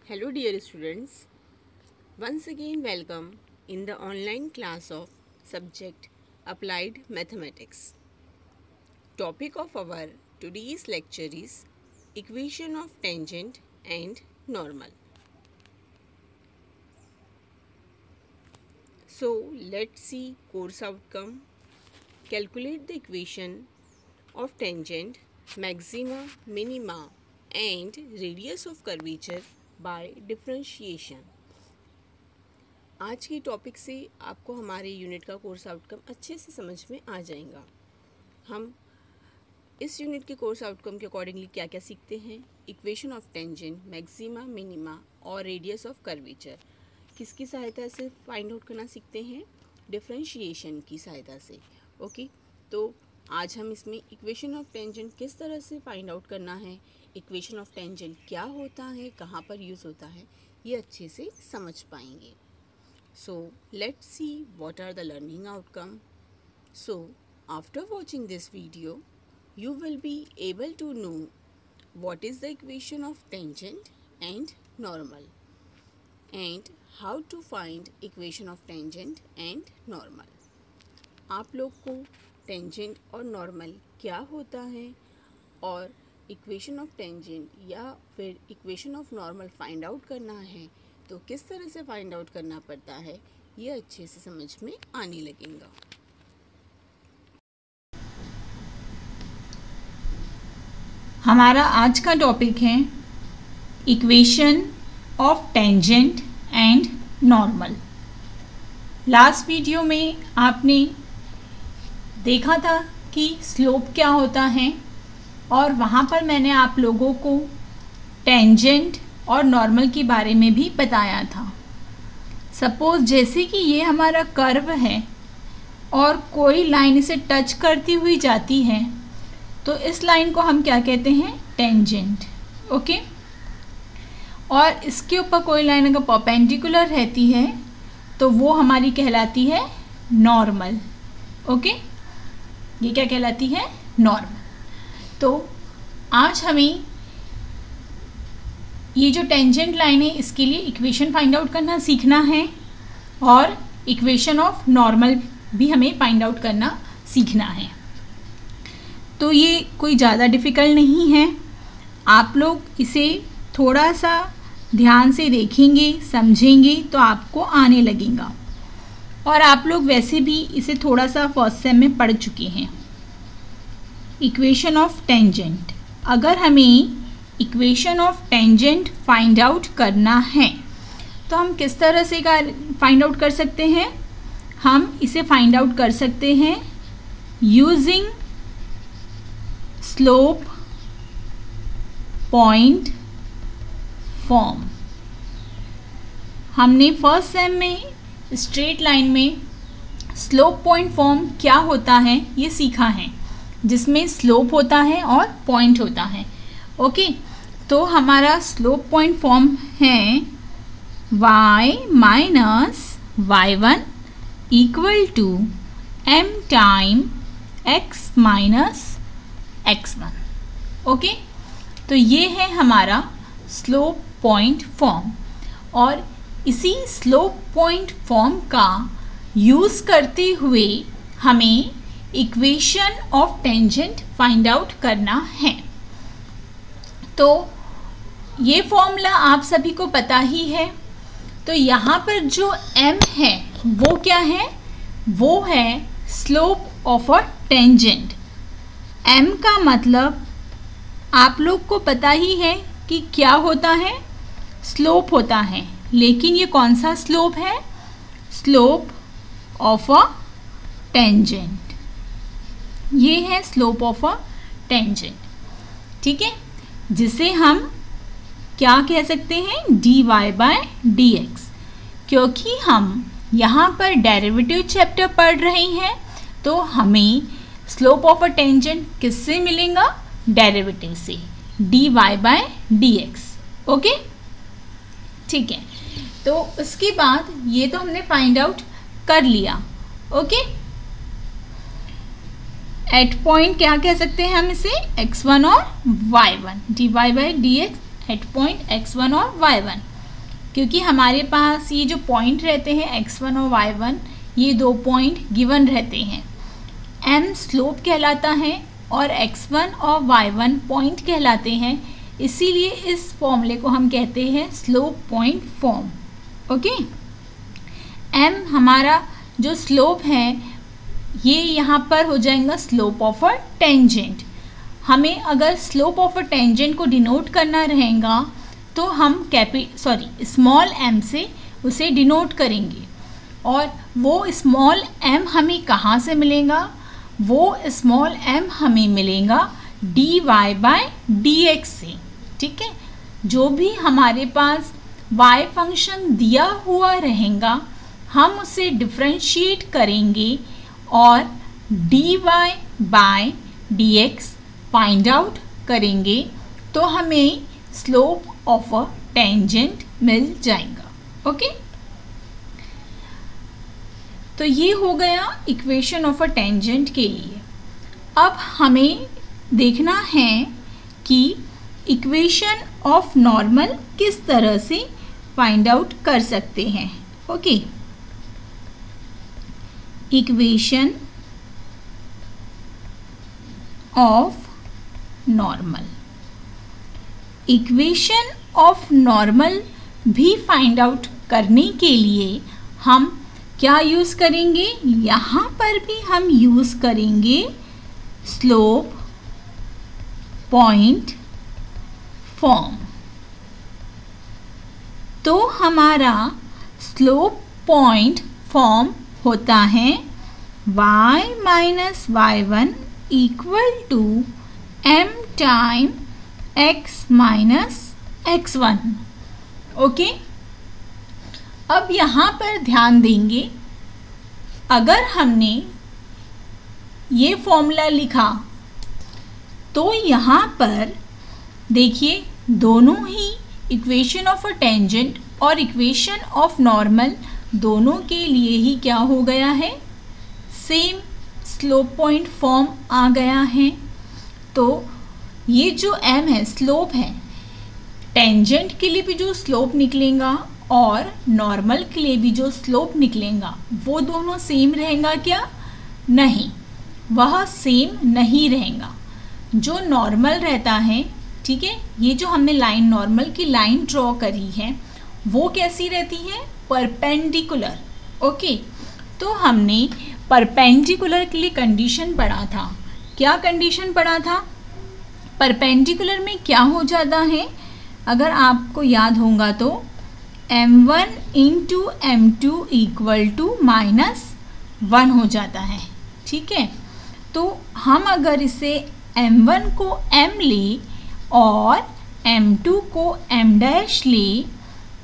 Hello dear students, once again welcome in the online class of subject Applied Mathematics. Topic of our today's lecture is equation of tangent and normal. So let's see course outcome. Calculate the equation of tangent, maxima, minima and radius of curvature by differentiation. आज के topic से आपको हमारे unit का course outcome अच्छे से समझ में आ जाएगा। हम इस यूनिट के कोर्स आउटकम के अकॉर्डिंगली क्या क्या सीखते हैं, equation of tangent, maxima, minima और रेडियस ऑफ कर्वेचर किसकी सहायता से फाइंड आउट करना सीखते हैं, डिफरेंशिएशन की सहायता से। ओके, तो आज हम इसमें इक्वेशन ऑफ टेंजेंट किस तरह से फाइंड आउट करना है, इक्वेशन ऑफ टेंजेंट क्या होता है, कहाँ पर यूज़ होता है, ये अच्छे से समझ पाएंगे। So let's see what are the learning outcome. So after watching this video, you will be able to know what is the equation of tangent and normal and how to find equation of tangent and normal. आप लोग को tangent और normal क्या होता है और equation of tangent या फिर equation of normal find out करना है तो किस तरह से फाइंड आउट करना पड़ता है, ये अच्छे से समझ में आने लगेगा। हमारा आज का टॉपिक है equation of tangent and normal. Last video में आपने देखा था कि स्लोप क्या होता है और वहाँ पर मैंने आप लोगों को टेंजेंट और नॉर्मल के बारे में भी बताया था। सपोज जैसे कि ये हमारा कर्व है और कोई लाइन इसे टच करती हुई जाती है तो इस लाइन को हम क्या कहते हैं, टेंजेंट। ओके, और इसके ऊपर कोई लाइन अगर परपेंडिकुलर रहती है तो वो हमारी कहलाती है नॉर्मल। ओके, ये क्या कहलाती है, नॉर्मल। तो आज हमें ये जो टेंजेंट लाइन है इसके लिए इक्वेशन फाइंड आउट करना सीखना है और इक्वेशन ऑफ नॉर्मल भी हमें फाइंड आउट करना सीखना है। तो ये कोई ज़्यादा डिफ़िकल्ट नहीं है, आप लोग इसे थोड़ा सा ध्यान से देखेंगे, समझेंगे तो आपको आने लगेगा। और आप लोग वैसे भी इसे थोड़ा सा फर्स्ट सेम में पढ़ चुके हैं। इक्वेशन ऑफ टेंजेंट, अगर हमें equation of tangent find out करना है तो हम किस तरह से फाइंड आउट कर सकते हैं, हम इसे फाइंड आउट कर सकते हैं यूजिंग स्लोप पॉइंट फॉर्म। हमने फर्स्ट सेम में स्ट्रेट लाइन में स्लोप पॉइंट फॉर्म क्या होता है ये सीखा है, जिसमें स्लोप होता है और पॉइंट होता है। ओके, तो हमारा स्लोप पॉइंट फॉर्म है y minus y1 equal to m time x minus x1। Okay, तो ये है हमारा स्लोप पॉइंट फॉर्म और इसी स्लोप पॉइंट फॉर्म का यूज़ करते हुए हमें equation of tangent find out करना है। तो ये फॉर्मूला आप सभी को पता ही है। तो यहाँ पर जो m है वो क्या है, वो है slope of a tangent. m का मतलब आप लोग को पता ही है कि क्या होता है, स्लोप होता है। लेकिन ये कौन सा स्लोप है, स्लोप ऑफ अ टेंजेंट। ये है स्लोप ऑफ अ टेंजेंट, ठीक है, जिसे हम क्या कह सकते हैं, dy बाय dx। क्योंकि हम यहाँ पर डेरिवेटिव चैप्टर पढ़ रहे हैं तो हमें स्लोप ऑफ अ टेंजेंट किससे मिलेगा, डेरिवेटिव से, dy बाय dx। ओके, ठीक है। तो उसके बाद ये तो हमने फाइंड आउट कर लिया। ओके, एट पॉइंट क्या कह सकते हैं हम इसे, x1 और y1, dy by dx at point x1 और y1। क्योंकि हमारे पास ये जो पॉइंट रहते हैं x1 और y1, ये 2 पॉइंट गिवन रहते हैं। m स्लोप कहलाता है और x1 और y1 पॉइंट कहलाते हैं, इसीलिए इस फॉर्मूले को हम कहते हैं slope point form. Okay, m हमारा जो स्लोप है ये यहाँ पर हो जाएगा स्लोप ऑफ अ टेंजेंट। हमें अगर स्लोप ऑफ अ टेंजेंट को डिनोट करना रहेगा तो हम स्मॉल m से उसे डिनोट करेंगे। और वो स्मॉल m हमें कहाँ से मिलेगा? वो स्मॉल m हमें मिलेगा dy बाय dx से। ठीक है, जो भी हमारे पास y फंक्शन दिया हुआ रहेगा हम उसे डिफ्रेंशिएट करेंगे और dy by dx find out करेंगे तो हमें स्लोप ऑफ अ टेंजेंट मिल जाएगा। ओके, तो ये हो गया इक्वेशन ऑफ अ टेंजेंट के लिए। अब हमें देखना है कि इक्वेशन ऑफ नॉर्मल किस तरह से फाइंड आउट कर सकते हैं। Okay, equation of normal, equation of normal भी फाइंड आउट करने के लिए हम क्या यूज़ करेंगे? यहाँ पर भी हम यूज़ करेंगे स्लोप पॉइंट फॉर्म। तो हमारा स्लोप पॉइंट फॉर्म होता है y minus y1 equal to m time x minus x1। Okay, अब यहाँ पर ध्यान देंगे, अगर हमने ये फॉर्मूला लिखा तो यहाँ पर देखिए दोनों ही इक्वेशन ऑफ अ टेंजेंट और इक्वेशन ऑफ नॉर्मल दोनों के लिए ही क्या हो गया है? सेम स्लोप पॉइंट फॉर्म आ गया है। तो ये जो m है स्लोप है, टेंजेंट के लिए भी जो स्लोप निकलेगा और नॉर्मल के लिए भी जो स्लोप निकलेगा वो दोनों सेम रहेगा क्या? नहीं, वह सेम नहीं रहेगा। जो नॉर्मल रहता है, ठीक है, ये जो हमने लाइन नॉर्मल की लाइन ड्रॉ करी है वो कैसी रहती है? परपेंडिकुलर। ओके, तो हमने परपेंडिकुलर के लिए कंडीशन पढ़ा था। क्या कंडीशन पढ़ा था? परपेंडिकुलर में क्या हो जाता है, अगर आपको याद होगा तो m1 into m2 equal to -1 हो जाता है। ठीक है, तो हम अगर इसे m1 को m ले और m2 को m डैश ले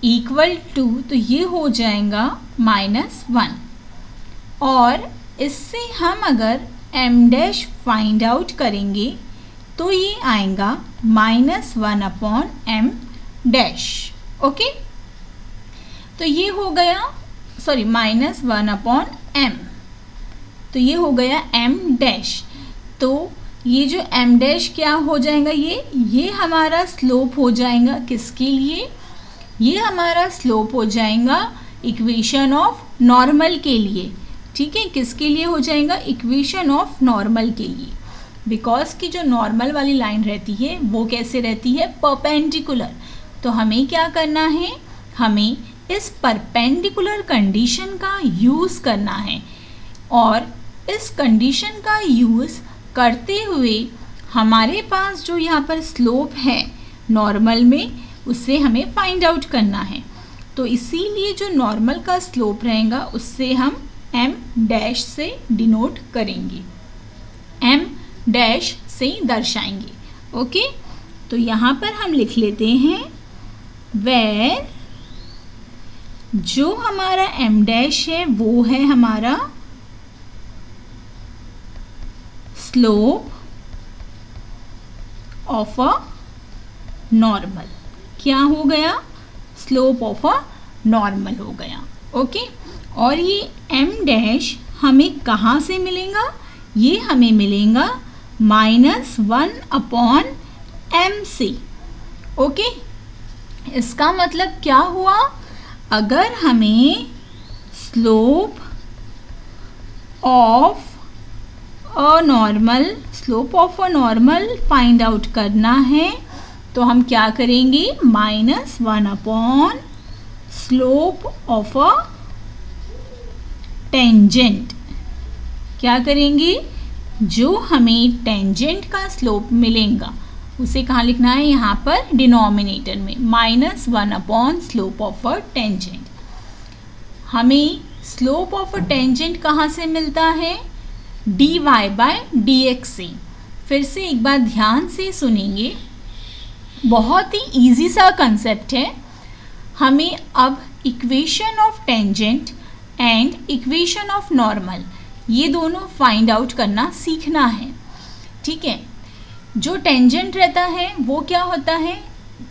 इक्वल टू, तो ये हो जाएगा -1। और इससे हम अगर m डैश फाइंड आउट करेंगे तो ये आएगा -1 अपॉन m डैश। ओके, तो ये हो गया -1 अपॉन m, तो ये हो गया m डैश। तो ये जो m डैश क्या हो जाएगा? ये हमारा स्लोप हो जाएगा। किसके लिए? ये हमारा स्लोप हो जाएगा इक्वेशन ऑफ नॉर्मल के लिए। ठीक है, किसके लिए हो जाएगा? इक्वेशन ऑफ नॉर्मल के लिए। बिकॉज की जो नॉर्मल वाली लाइन रहती है वो कैसे रहती है? परपेंडिकुलर। तो हमें क्या करना है? हमें इस परपेंडिकुलर कंडीशन का यूज़ करना है और इस कंडीशन का यूज़ करते हुए हमारे पास जो यहाँ पर स्लोप है नॉर्मल में उससे हमें फाइंड आउट करना है। तो इसीलिए जो नॉर्मल का स्लोप रहेगा उससे हम m डैश से डिनोट करेंगे, m डैश से दर्शाएंगे। ओके, तो यहाँ पर हम लिख लेते हैं वेर जो हमारा m डैश है वो है हमारा स्लोप ऑफ अ नॉर्मल। क्या हो गया? स्लोप ऑफ अ नॉर्मल हो गया। ओके, और ये m डैश हमें कहाँ से मिलेगा? ये हमें मिलेगा -1 अपॉन m से। ओके, इसका मतलब क्या हुआ अगर हमें slope of a normal find out करना है तो हम क्या करेंगे, -1 upon slope of a tangent. क्या करेंगे, जो हमें टेंजेंट का स्लोप मिलेगा उसे कहाँ लिखना है, यहाँ पर डिनोमिनेटर में, -1 upon slope of a tangent. हमें स्लोप ऑफ अ टेंजेंट कहाँ से मिलता है, dy/dx से। फिर से एक बार ध्यान से सुनेंगे, बहुत ही इजी सा कंसेप्ट है। हमें अब equation of tangent and equation of normal ये दोनों फाइंड आउट करना सीखना है। ठीक है, जो टेंजेंट रहता है वो क्या होता है,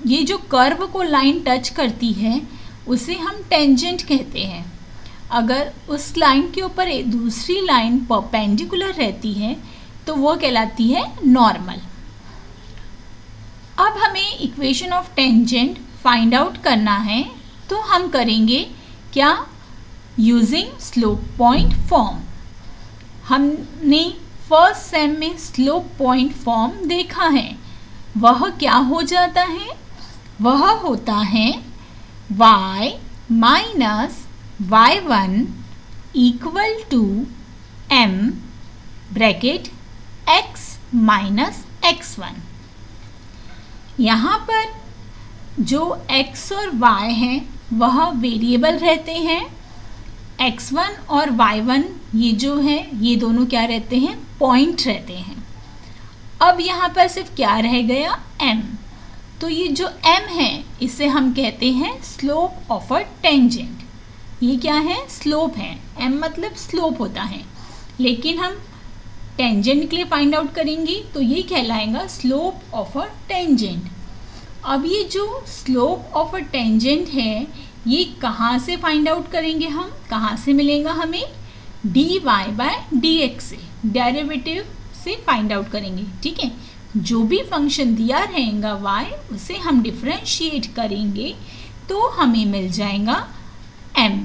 ये जो कर्व को लाइन टच करती है उसे हम टेंजेंट कहते हैं। अगर उस लाइन के ऊपर एक दूसरी लाइन परपेंडिकुलर रहती है तो वो कहलाती है नॉर्मल। अब हमें equation of tangent find out करना है तो हम करेंगे क्या, यूजिंग स्लोप पॉइंट फॉर्म। हमने फर्स्ट सेम में स्लोप पॉइंट फॉर्म देखा है, वह क्या हो जाता है, वह होता है y minus y1 equal to m bracket x minus x1। यहाँ पर जो x और y हैं वह वेरिएबल रहते हैं, x1 और y1 ये जो है ये दोनों क्या रहते हैं, पॉइंट रहते हैं। अब यहाँ पर सिर्फ क्या रह गया, m। तो ये जो m है इसे हम कहते हैं स्लोप ऑफ अ टेंजेंट। ये क्या है, स्लोप है, m मतलब स्लोप होता है, लेकिन हम टेंजेंट के लिए फाइंड आउट करेंगे तो ये कहलाएगा स्लोप ऑफ अ टेंजेंट। अब ये जो स्लोप ऑफ अ टेंजेंट है ये कहाँ से फाइंड आउट करेंगे हम, कहाँ से मिलेगा हमें, dy/dx से, डेरिवेटिव से फाइंड आउट करेंगे। ठीक है, जो भी फंक्शन दिया रहेगा y उसे हम डिफरेंशिएट करेंगे तो हमें मिल जाएगा m,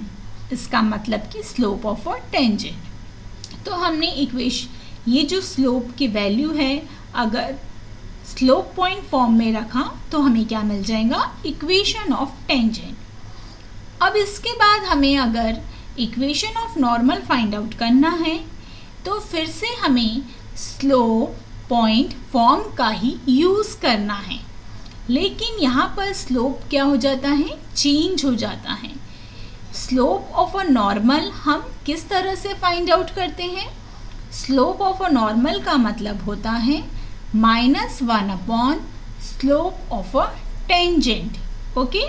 इसका मतलब कि स्लोप ऑफ अ टेंजेंट। तो हमने इक्वेशन, ये जो स्लोप की वैल्यू है अगर स्लोप पॉइंट फॉर्म में रखा तो हमें क्या मिल जाएगा, इक्वेशन ऑफ टेंजेंट। अब इसके बाद हमें अगर equation of normal find out करना है तो फिर से हमें स्लोप पॉइंट फॉर्म का ही यूज़ करना है, लेकिन यहाँ पर स्लोप क्या हो जाता है, चेंज हो जाता है। स्लोप ऑफ अ नॉर्मल हम किस तरह से फाइंड आउट करते हैं, स्लोप ऑफ अ नॉर्मल का मतलब होता है -1 upon slope of a tangent. Okay,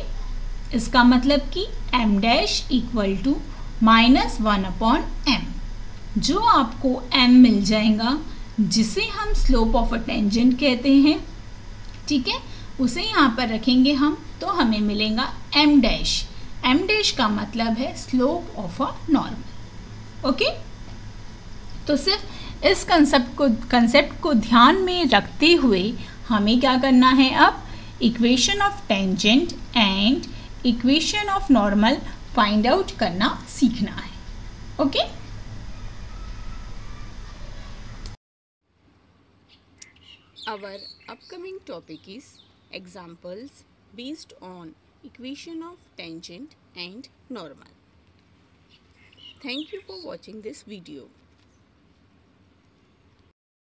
इसका मतलब कि m dash equal to -1 upon m। जो आपको m मिल जाएगा जिसे हम स्लोप ऑफ अ टेंजेंट कहते हैं, ठीक है, उसे यहाँ पर रखेंगे हम तो हमें मिलेगा m डैश। m डैश का मतलब है slope of a normal. Okay, तो सिर्फ इस कंसेप्ट को ध्यान में रखते हुए हमें क्या करना है, अब equation of tangent and equation of normal find out करना सीखना है। Okay, Our upcoming topic is examples based on equation of tangent and normal. Thank you for watching this video.